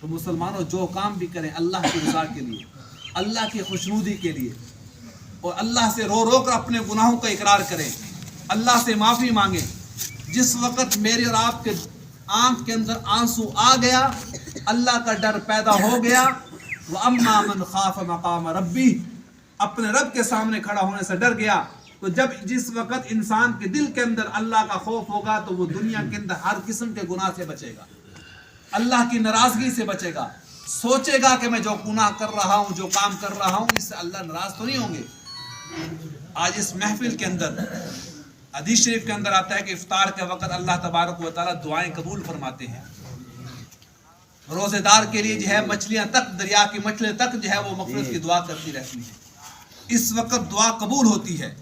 تو مسلمانوں جو کام بھی کریں اللہ کی رضا کے لیے، اللہ کی خوشنودی کے لیے، اور اللہ سے رو رو کر اپنے گناہوں کا اقرار کریں، اللہ سے معافی مانگیں۔ جس وقت میرے اور آپ کے آنکھ کے اندر آنسو آ گیا، اللہ کا ڈر پیدا ہو گیا، وَأَمَّا مَنْ خَافَ مَقَامَ رَبِّهِ، اپنے رب کے سامنے کھڑا ہونے سے ڈر گیا، تو جس وقت انسان کے دل کے اندر اللہ کا خوف ہوگا تو وہ دنیا کے اندر ہر قسم کے گناہ سے بچے گا، اللہ کی ناراضگی سے بچے گا، سوچے گا کہ میں جو گناہ کر رہا ہوں، جو کام کر رہا ہوں، اس سے اللہ ناراض تو نہیں ہوں گے۔ آج اس محفل کے اندر حدیث شریف کے اندر آتا ہے کہ افطار کے وقت اللہ تبارک و تعالیٰ دعائیں قبول فرماتے ہیں۔ روزے دار کے لیے جو ہے مچھلیاں تک، دریا کی مچھلیاں تک جو ہے وہ مغفرت کی دعا کرتی رہتی ہیں۔ اس وقت دعا قبول ہوتی ہے،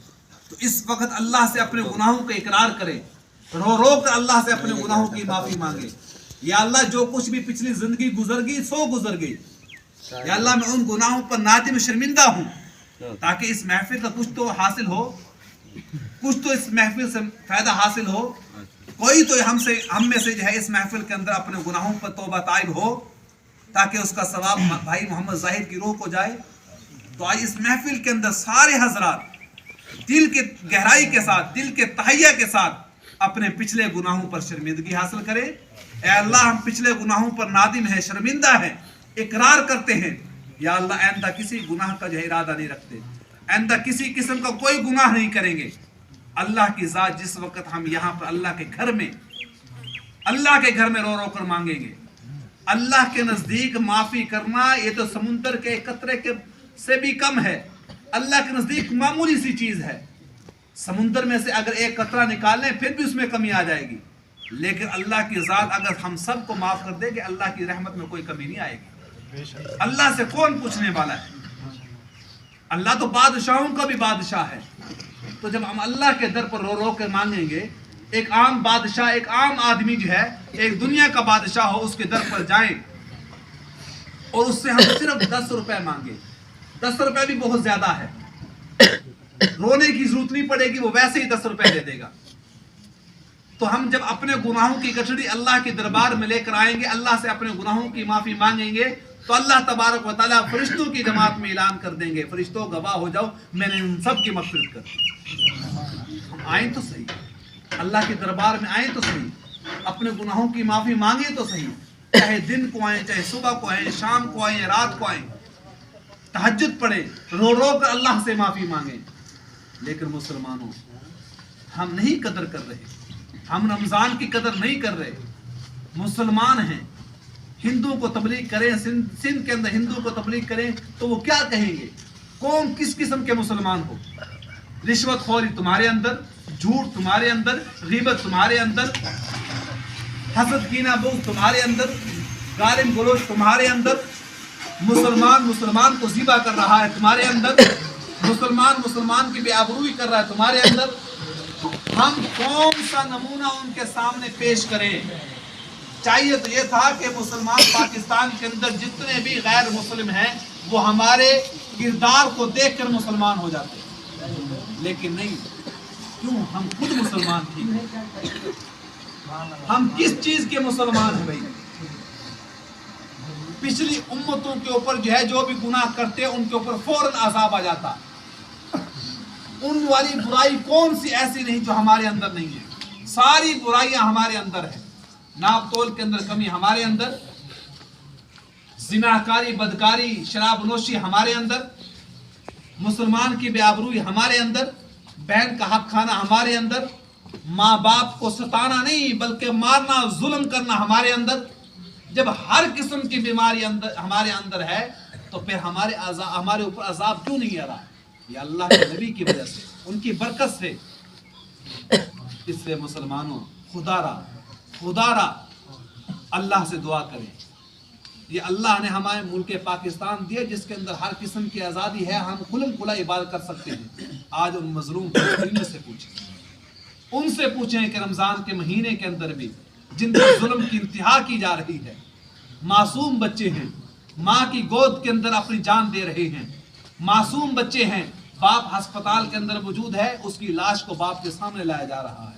تو اس وقت اللہ سے اپنے گناہوں کا اقرار کرے، رو رو کر اللہ سے اپنے گناہوں کی معافی مانگے۔ یا اللہ جو کچھ بھی پچھلی زندگی گزر گئی سو گزر گئی، یا اللہ میں ان گناہوں پر نادم شرمندہ ہوں، تاکہ اس محفل کا کچھ تو حاصل ہو، کچھ تو اس محفل سے فائدہ حاصل ہو، کوئی تو ہم میں سے جو ہے اس محفل کے اندر اپنے گناہوں پر توبہ طائب ہو، تاکہ اس کا ثواب بھائی محمد ظاہر کی روح کو جائے۔ تو آج اس محفل کے اندر سارے حضرات دل کے گہرائی کے ساتھ، دل کے تہیہ کے ساتھ اپنے پچھلے گناہوں پر شرمندگی حاصل کرے۔ اے اللہ ہم پچھلے گناہوں پر نادم ہیں، شرمندہ ہیں، اقرار کرتے ہیں، یا اللہ آئندہ کسی گناہ کا جو ارادہ نہیں رکھتے، آئندہ کسی قسم کا کوئی گناہ نہیں کریں گے۔ اللہ کی ذات جس وقت ہم یہاں پر اللہ کے گھر میں رو رو کر مانگیں گے، اللہ کے نزدیک معافی کرنا یہ تو سمندر کے قطرے سے بھی کم ہے، اللہ کے نزدیک معمولی سی چیز ہے۔ سمندر میں سے اگر ایک قطرہ نکال لیں پھر بھی اس میں کمی آ جائے گی، لیکن اللہ کی ذات اگر ہم سب کو معاف کر دے گے، اللہ کی رحمت میں کوئی کمی نہیں آئے گی۔ اللہ سے کون پوچھنے والا ہے؟ اللہ تو بادشاہوں کا بھی بادشاہ ہے۔ تو جب ہم اللہ کے در پر رو رو کے مانگیں گے، ایک عام بادشاہ، ایک عام آدمی جو ہے، ایک دنیا کا بادشاہ ہو، اس کے در پر جائیں اور اس سے ہم صرف 10 روپے مانگیں، 10 روپے بھی بہت زیادہ ہے، رونے کی ضرورت نہیں پڑے گی، وہ ویسے ہی 10 روپے دے دے گا۔ تو ہم جب اپنے گناہوں کی گٹھڑی اللہ کے دربار میں لے کر آئیں گے، اللہ سے اپنے گناہوں کی معافی مانگیں گے، تو اللہ تبارک و تعالیٰ فرشتوں کی جماعت میں اعلان کر دیں گے، فرشتوں گواہ ہو جاؤ میں نے ان سب کی مغفرت کر دی۔ ہم آئیں تو صحیح، اللہ کے دربار میں آئیں تو صحیح، اپنے گناہوں کی معافی مانگیں تو صحیح، چاہے دن کو آئیں، چاہے صبح کو آئیں، شام کو آئیں، رات کو آئیں، تہجد پڑھیں، رو رو کر اللہ سے معافی مانگیں۔ لیکن مسلمانوں ہم نہیں قدر کر رہے، ہم رمضان کی قدر نہیں کر رہے۔ مسلمان ہیں، ہندوؤں کو تبلیغ کریں، سندھ کے اندر ہندوؤں کو تبلیغ کریں تو وہ کیا کہیں گے؟ کون کس قسم کے مسلمان ہو؟ رشوت خوری تمہارے اندر، جھوٹ تمہارے اندر، غیبت تمہارے اندر، حسد کینہ بغض تمہارے اندر، گالم گلوچ تمہارے اندر، مسلمان کو ذبح کر رہا ہے تمہارے اندر، مسلمان کی بے آبروئی کر رہا ہے تمہارے اندر۔ ہم کون سا نمونہ ان کے سامنے پیش کریں؟ چاہیے تو یہ تھا کہ مسلمان پاکستان کے اندر جتنے بھی غیر مسلم ہیں وہ ہمارے کردار کو دیکھ کر مسلمان ہو جاتے، لیکن نہیں۔ کیوں؟ ہم خود مسلمان تھے، ہم کس چیز کے مسلمان ہیں بھائی؟ پچھلی امتوں کے اوپر جو ہے جو بھی گناہ کرتے ان کے اوپر فوراً عذاب آ جاتا۔ ان والی برائی کون سی ایسی نہیں جو ہمارے اندر نہیں ہے؟ ساری برائیاں ہمارے اندر ہیں۔ ناپ تول کے اندر کمی ہمارے اندر، زناکاری، بدکاری، شراب نوشی ہمارے اندر، مسلمان کی بے آبروئی ہمارے اندر، بہن کا حق کھانا ہمارے اندر، ماں باپ کو ستانا نہیں بلکہ مارنا، ظلم کرنا ہمارے اندر۔ جب ہر قسم کی بیماری ہمارے اندر ہے تو پھر ہمارے اوپر عذاب کیوں نہیں آ رہا ہے؟ یہ اللہ کے نبی کی وجہ سے، ان کی برکت سے۔ اس لیے مسلمانوں خدا را اللہ سے دعا کریں۔ یہ اللہ نے ہمارے ملک پاکستان دیا جس کے اندر ہر قسم کی آزادی ہے، ہم کھلم کھلا عبادت کر سکتے ہیں۔ آج ان مظلوم فلسطینیوں سے پوچھیں، ان سے پوچھیں کہ رمضان کے مہینے کے اندر بھی جن پر ظلم کی انتہا کی جا رہی ہے، معصوم بچے ہیں، ماں کی گود کے اندر اپنی جان دے رہے ہیں، معصوم بچے ہیں، باپ ہسپتال کے اندر موجود ہے، اس کی لاش کو باپ کے سامنے لایا جا رہا ہے۔